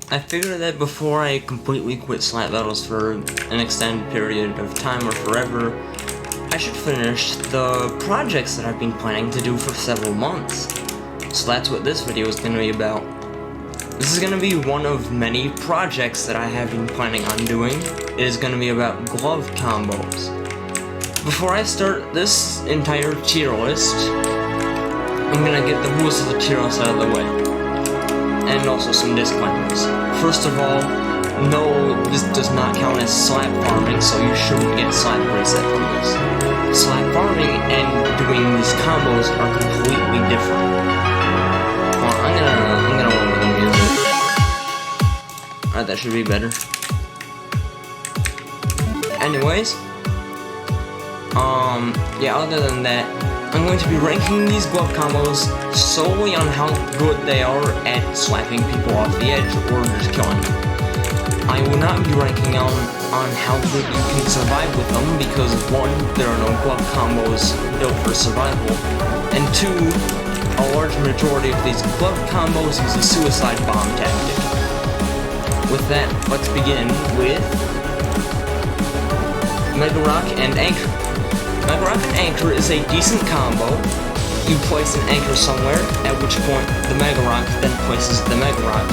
I figured that before I completely quit slap battles for an extended period of time or forever, I should finish the projects that I've been planning to do for several months. So that's what this video is going to be about. This is going to be one of many projects that I have been planning on doing. It is going to be about glove combos. Before I start this entire tier list, I'm going to get the rules of the tier list out of the way. And also some disclaimers. First of all, no, this does not count as slap farming, so you shouldn't get slap reset from this. Slap farming and doing these combos are completely different. Well, I'm gonna lower the music. Alright, that should be better. Anyways, yeah, other than that, I'm going to be ranking these glove combos solely on how good they are at slapping people off the edge or just killing them. I will not be ranking on how good you can survive with them because 1, there are no glove combos built for survival, and 2, a large majority of these glove combos use a suicide bomb tactic. With that, let's begin with Mega Rock and Anchor. Mega Rock and Anchor is a decent combo. You place an anchor somewhere, at which point the Mega Rock then places the Mega Rock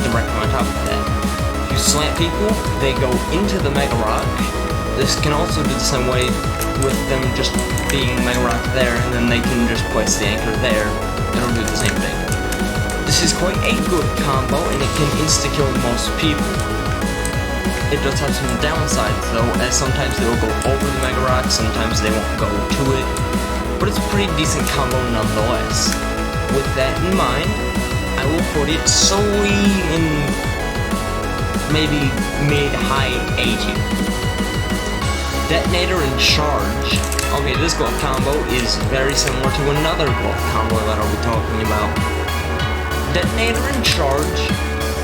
directly on top of that. If you slant people, they go into the Mega Rock. This can also do the same way with them just being Mega Rock there, and then they can just place the anchor there. It'll do the same thing. This is quite a good combo, and it can insta-kill most people. It does have some downsides though, as sometimes they will go over the Mega Rock, sometimes they won't go to it, but it's a pretty decent combo nonetheless. With that in mind, I will put it solely in maybe mid-high A tier. Detonator and Charge. Okay, this glove combo is very similar to another glove combo that I'll be talking about. Detonator and Charge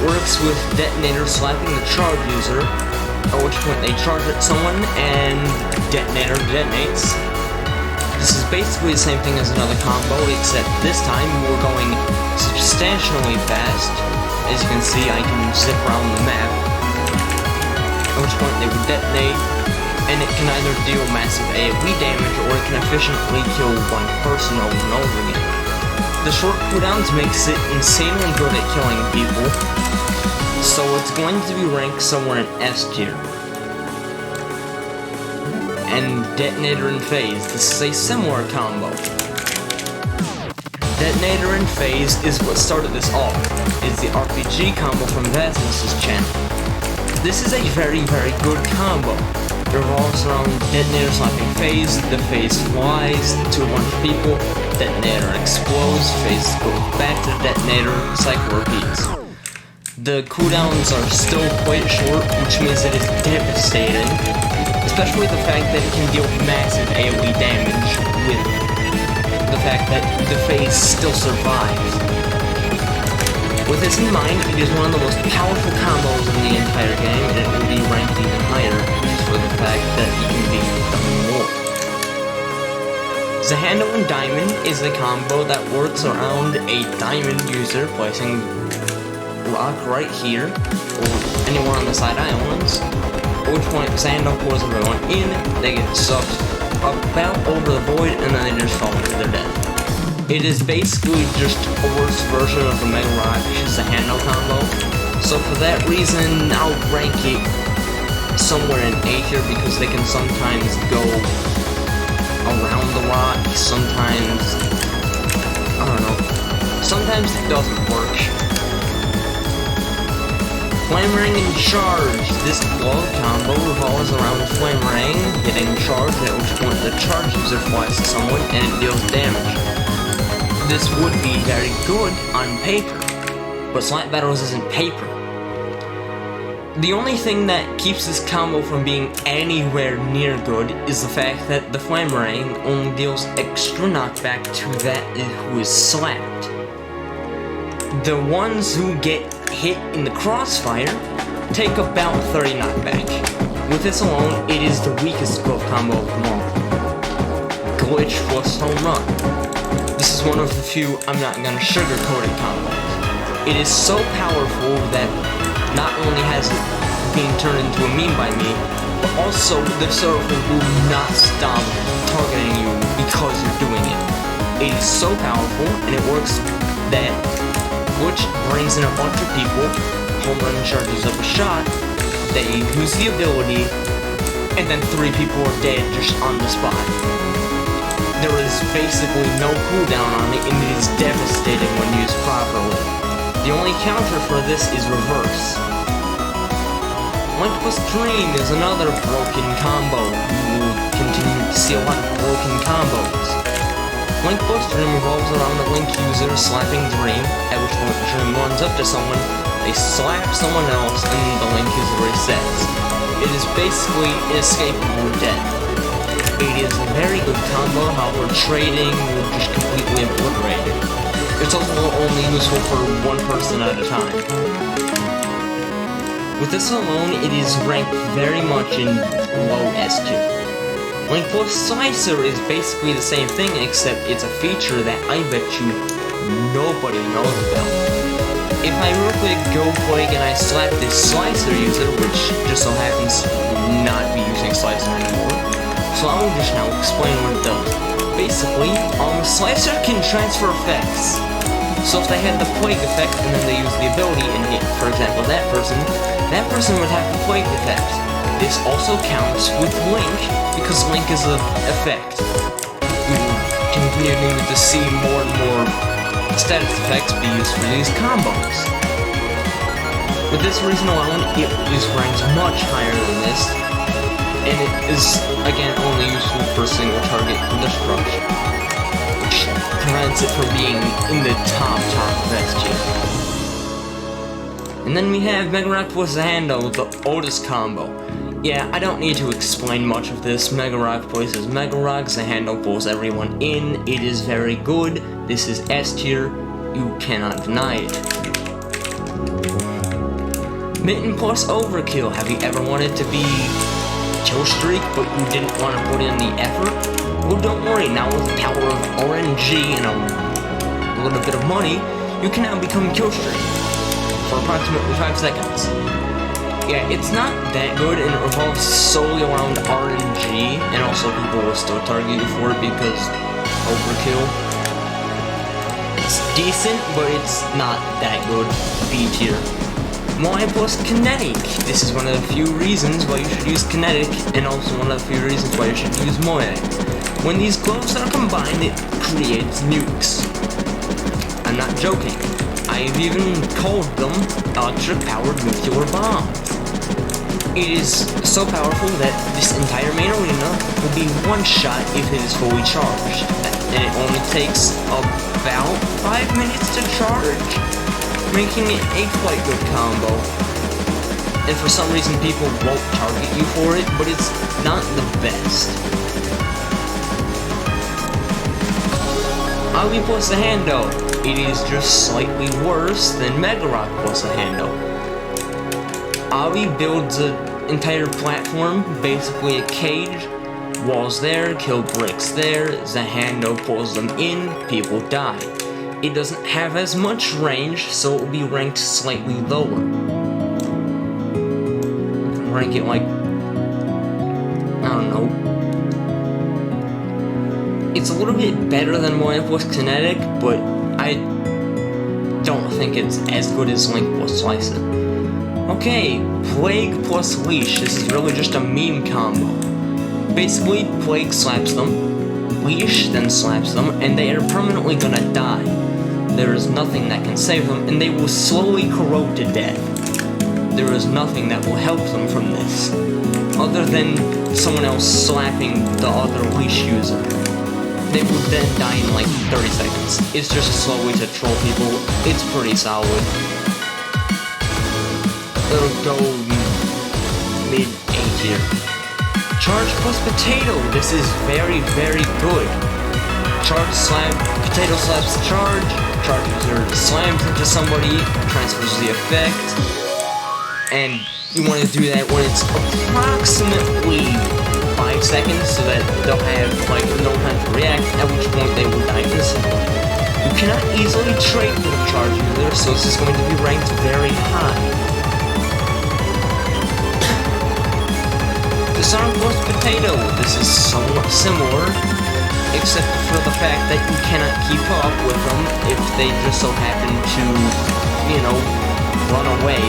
works with Detonator slapping the charge user, at which point they charge at someone and Detonator detonates. This is basically the same thing as another combo, except this time we're going substantially fast. As you can see, I can zip around the map, at which point they would detonate, and it can either deal massive AoE damage or it can efficiently kill one person over and over again. The short cooldowns makes it insanely good at killing people, so it's going to be ranked somewhere in S tier. And Detonator and Phase, this is a similar combo. Detonator and Phase is what started this off. It's the RPG combo from Vasmus's channel. This is a very, very good combo. It revolves around Detonator slapping Phase, the Phase flies to a bunch of people, Detonator explodes, Phase goes back to the Detonator, cycle repeats. The cooldowns are still quite short, which means it is devastating, especially the fact that it can deal massive AoE damage with the fact that the Phase still survives. With this in mind, it is one of the most powerful combos in the entire game, and it will be ranked even higher just for the fact that it can be done more. Zahando and Diamond is a combo that works around a Diamond user placing rock right here, or anywhere on the side islands, at which point Zahando pours everyone in, they get sucked about over the void, and then they just fall into their death. It is basically just a worse version of the Mega Rock Zahando combo, so for that reason, I'll rank it somewhere in A tier because they can sometimes go around the rock, sometimes, I don't know, sometimes it doesn't work. Flame Ring and Charge. This glove combo revolves around Flame Ring hitting charge, at which point the charge user flies to someone and it deals damage. This would be very good on paper, but Slap Battles isn't paper. The only thing that keeps this combo from being anywhere near good is the fact that the Flame Ring only deals extra knockback to that who is slapped. The ones who get hit in the crossfire take about 30 knockback. With this alone, it is the weakest glove combo of them all. Glitch plus Home Run. This is one of the few I'm not gonna sugarcoat it combos. It is so powerful that not only has it being turned into a meme by me, but also the server will not stop targeting you because you're doing it. It is so powerful, and it works that which brings in a bunch of people, home run charges up a shot, they use the ability, and then 3 people are dead just on the spot. There is basically no cooldown on it, and it is devastating when used properly. The only counter for this is reverse. Link plus Dream is another broken combo. You will continue to see a lot of broken combos. Link plus Dream revolves around the Link user slapping Dream, at which point Dream runs up to someone, they slap someone else, and the Link user resets. It is basically inescapable death. It is a very good combo, however trading will just completely obliterate it. It's also only useful for one person at a time. With this alone, it is ranked very much in low S tier. Link plus Slicer is basically the same thing, except it's a feature that I bet you nobody knows about. If I real quick go Plague and I slap this Slicer user, which just so happens to not be using Slicer anymore, so I will just now explain what it does. Basically, Slicer can transfer effects. So if they had the Plague effect and then they use the ability and hit, for example, that person would have the Plague effect. This also counts with Link, because Link is an effect. We will continue to see more and more status effects be used for these combos. For this reason alone, it is ranked much higher than this, and it is, again, only useful for single target destruction, which prevents it from being in the top of S tier. And then we have Mega Rock plus Zahando, the Otis combo. Yeah, I don't need to explain much of this. Mega Rock places Mega Rock, Zahando pulls everyone in. It is very good. This is S tier. You cannot deny it. Mitten plus Overkill. Have you ever wanted to be Kill Streak, but you didn't want to put in the effort? Well, don't worry. Now with the power of RNG and a little bit of money, you can now become Kill Streak for approximately 5 seconds. Yeah, it's not that good, and it revolves solely around RNG, and also people will still target you for it because Overkill. It's decent, but it's not that good. B tier. Moai plus Kinetic. This is one of the few reasons why you should use Kinetic, and also one of the few reasons why you should use Moai. When these gloves are combined, it creates nukes. I'm not joking. I've even called them electric-powered nuclear bombs. It is so powerful that this entire main arena will be one shot if it is fully charged, and it only takes about 5 minutes to charge, making it a quite good combo. And for some reason people won't target you for it, but it's not the best. Avi plus Zahando. It is just slightly worse than Mega Rock plus Zahando. Avi builds an entire platform, basically a cage, walls there, kill bricks there, Zahando pulls them in, people die. It doesn't have as much range, so it will be ranked slightly lower. Rank it like, I don't know. It's a little bit better than Moai plus Kinetic, but I don't think it's as good as Link plus Slicer. Okay, Plague plus Leash. This is really just a meme combo. Basically, Plague slaps them, Leash then slaps them, and they are permanently gonna die. There is nothing that can save them, and they will slowly corrode to death. There is nothing that will help them from this, other than someone else slapping the other Leash user. They will then die in like 30 seconds. It's just a slow way to troll people. It's pretty solid. It'll go mid-A tier. Charge plus Potato. This is very, very good. Charge slap, Potato slaps charge user slams into somebody, transfers the effect, and you want to do that when it's approximately 5 seconds so that they'll have like no time to react, at which point they will die instantly. You cannot easily trade for the charge user, so this is going to be ranked very high. Potato. This is somewhat similar, except for the fact that you cannot keep up with them if they just so happen to, you know, run away.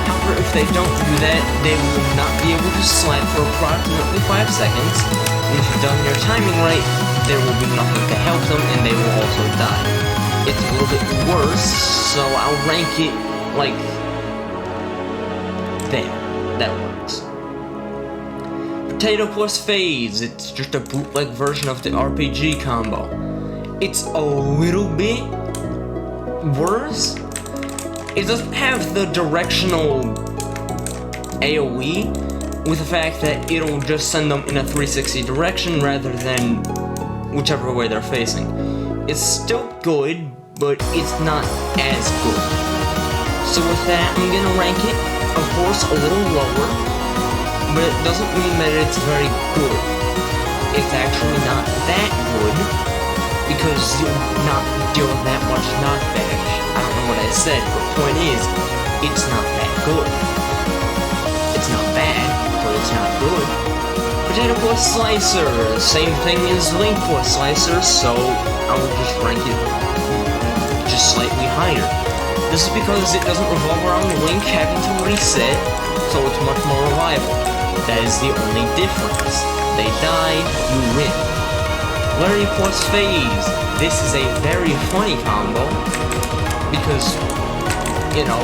However, if they don't do that, they will not be able to slide for approximately 5 seconds, and if you've done your timing right, there will be nothing to help them, and they will also die. It's a little bit worse, so I'll rank it like there. That works. Potato plus phase. It's just a bootleg version of the RPG combo. It's a little bit worse. It doesn't have the directional AoE, with the fact that it'll just send them in a 360 direction rather than whichever way they're facing. It's still good, but it's not as good. So with that, I'm gonna rank it, of course, a little lower, but it doesn't mean that it's very good. It's actually not that good, because you'll not deal with that much knockback. I don't know what I said, but the point is, it's not that good. It's not bad, but it's not good. Potato plus Slicer, same thing as Link plus Slicer, so I would just rank it just slightly higher. This is because it doesn't revolve around Link having to reset, so it's much more reliable. That is the only difference. They die, you win. Larry plus Phase. This is a very funny combo, because, you know,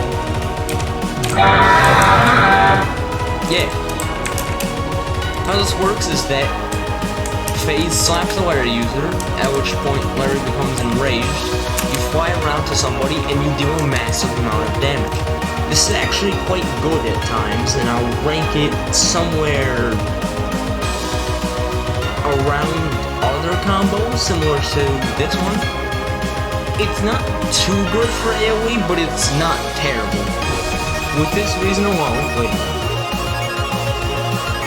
yeah. How this works is that Phase slaps the Larry user, at which point Larry becomes enraged. You fly around to somebody and you deal a massive amount of damage. This is actually quite good at times, and I'll rank it somewhere around other combos similar to this one. It's not too good for AoE, but it's not terrible. With this reason alone, wait.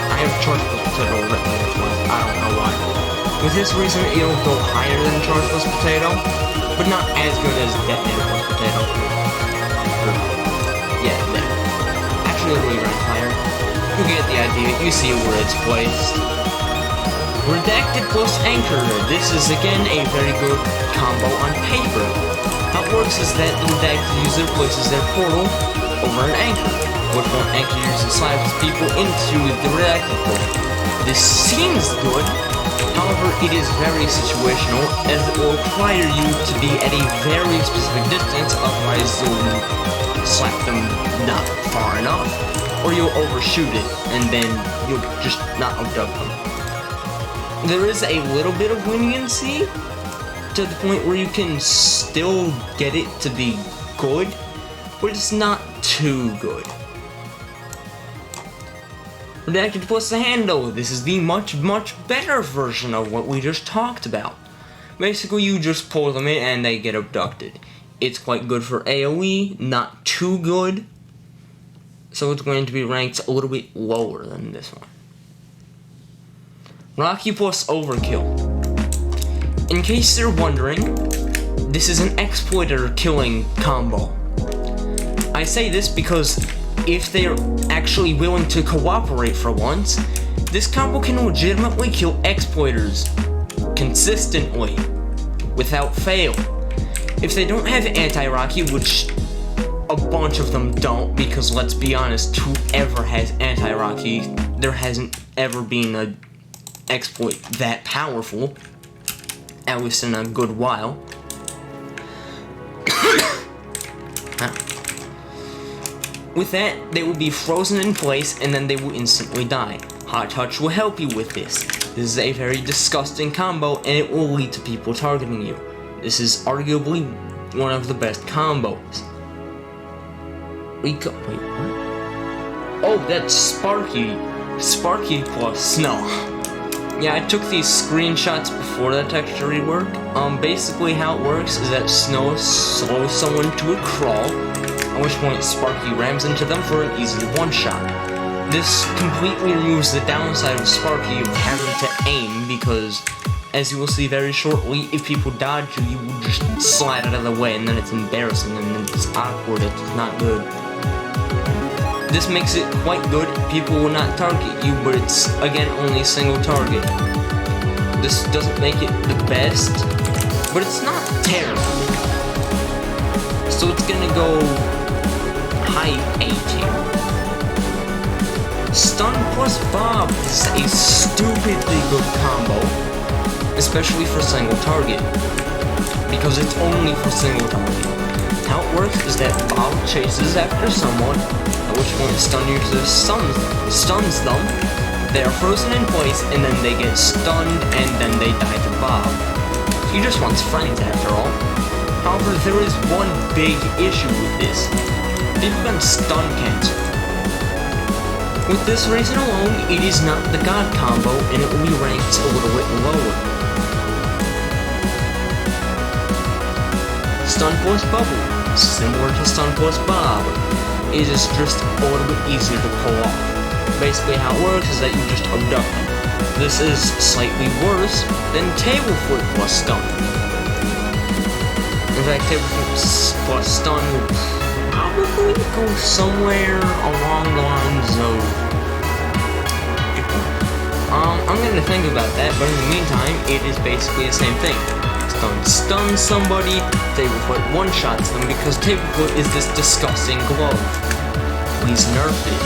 I have Charge Plus Potato written in this one. I don't know why. With this reason, it'll go higher than Charge Plus Potato, but not as good as Detonator Plus Potato. Yeah, there. Actually, it'll be ranked higher. You get the idea. You see where it's placed. Redacted plus Anchor. This is again a very good combo on paper. How it works is that the redacted user places their portal over an anchor, which one anchor user slides people into the redacted portal. This seems good, however it is very situational, as it will require you to be at a very specific distance, otherwise you'll slap them not far enough, or you'll overshoot it, and then you'll just not abduct them. There is a little bit of leniency to the point where you can still get it to be good, but it's not too good. Redacted plus the handle. This is the much better version of what we just talked about. Basically, you just pull them in and they get abducted. It's quite good for AoE, not too good, so it's going to be ranked a little bit lower than this one. Rocky plus Overkill. In case you're wondering, this is an exploiter killing combo. I say this because if they're actually willing to cooperate for once, this combo can legitimately kill exploiters consistently, without fail. If they don't have anti-Rocky, which a bunch of them don't, because let's be honest, whoever has anti-Rocky, there hasn't ever been a exploit that powerful, at least in a good while. With that, they will be frozen in place and then they will instantly die. Hot Touch will help you with this. This is a very disgusting combo and it will lead to people targeting you. This is arguably one of the best combos. Wait, what? Oh, that's Sparky. Sparky plus Snow. Yeah, I took these screenshots before that texture rework. Basically how it works is that Snow slows someone to a crawl, at which point Sparky rams into them for an easy one-shot. This completely removes the downside of Sparky of having to aim, because, as you will see very shortly, if people dodge you, you will just slide out of the way, and then it's embarrassing, and then it's awkward, it's not good. This makes it quite good. People will not target you, but it's, again, only a single target. This doesn't make it the best, but it's not terrible. So it's gonna go high A tier. Stun plus Bob is a stupidly good combo, especially for single target, because it's only for single target. How it works is that Bob chases after someone, at which point Stun user stuns them. They are frozen in place, and then they get stunned, and then they die to Bob. He just wants friends after all. However, there is one big issue with this. People can stun cancel. With this reason alone, it is not the God combo, and it will be ranked a little bit lower. Stun plus Bubble, similar to Stun plus Bob, it is just a little bit easier to pull off. Basically how it works is that you just abduct them. This is slightly worse than Table Flip plus Stun. In fact, Table Flip plus Stun will probably go somewhere along the lines of... I'm gonna think about that, but in the meantime, it is basically the same thing. Stun somebody, Table Flip one-shots them because Table Flip is this disgusting glove. Please nerf it.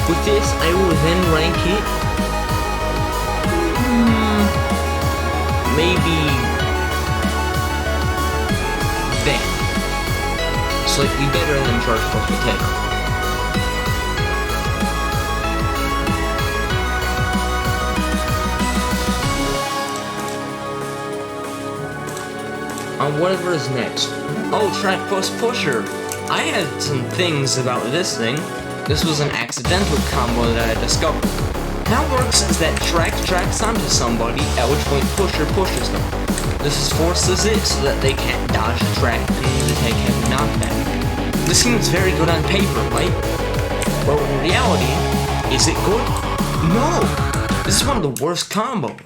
With this, I will then rank it... maybe... then. Slightly better than Charge Plus Potato. Whatever is next. Oh, Track Plus Pusher. I had some things about this thing. This was an accidental combo that I discovered. How it works is that Track tracks onto somebody, at which point Pusher pushes them. This forces it so that they can't dodge the track and take a knockback. This seems very good on paper, right? But in reality, is it good? No! This is one of the worst combos.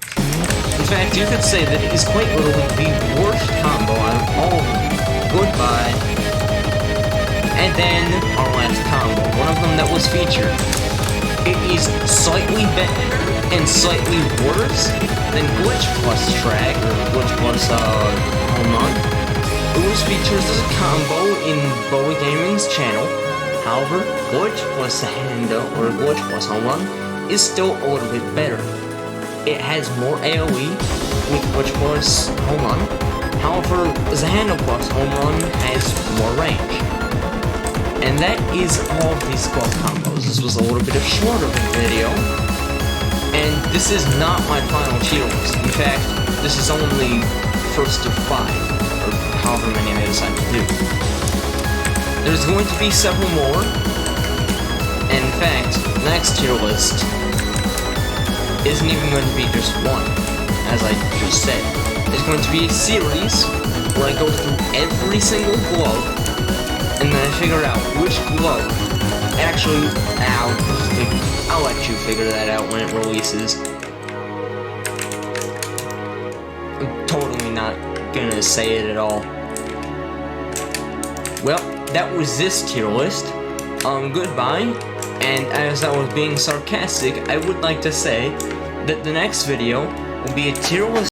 In fact, you could say that it is quite literally the worst combo out of all of them. Goodbye. And then, our last combo, one of them that was featured. It is slightly better and slightly worse than Glitch plus Track, or Glitch plus, Home Run. It was featured as a combo in Bowie Gaming's channel. However, Glitch plus Handle, or Glitch plus Home Run, is still a little bit better. It has more AoE with Glitch plus Home Run. However, Zahando plus Home Run has more range. And that is all of these 12 combos. This was a little bit of shorter video. And this is not my final tier list. In fact, this is only first of 5, or however many I decide to do. There's going to be several more. And in fact, the next tier list isn't even going to be just one, as I just said. It's going to be a series where I go through every single glove, and then I figure out which glove actually... I'll let you figure that out when it releases. I'm totally not gonna say it at all. Well, that was this tier list. Goodbye. And as I was being sarcastic, I would like to say that the next video will be a tier list